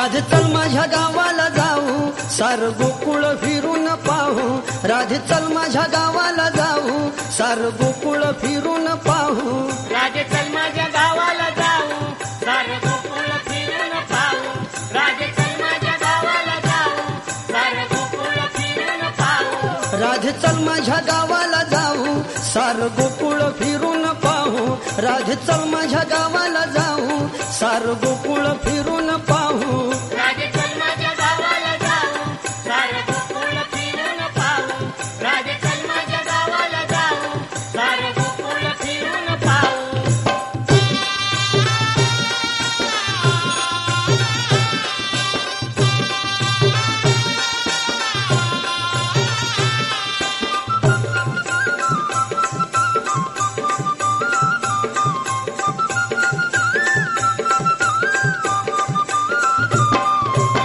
राधे चल माझ्या गावाला जाऊ, सार गोकुळ फिरून पाहू. राधे चल माझ्या गावाला जाऊ, सार गोकुळ फिरून पाहू. राधे चल माझ्या गावाला जाऊ, सार गोकुळ फिरून पाहू. राधे चल माझ्या गावाला जाऊ, सार गोकुळ फिरून पाहू. राधे चल माझ्या गावाला जाऊ, सार गोकुळ फिरून पाहू. राधे चल माझ्या गावाला जाऊ, सार गोकुळ फिरून पाहू. राधे चल माझ्या गावाला जाऊ, सार गोकुळ फिरून पाहू. राधे चल माझ्या गावाला जाऊ, सार गोकुळ फिरून पाहू.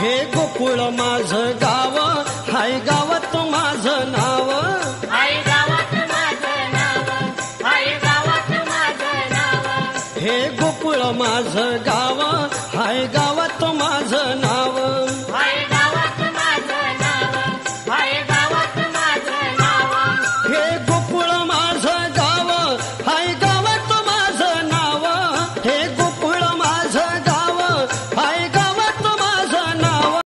हे गोकुळ माझं गाव, हाय गावात माझं नाव. हाय गावात माझं नाव, हाय गावात माझं नाव. हे गोकुळ माझं गाव, हाय गावात माझं नाव.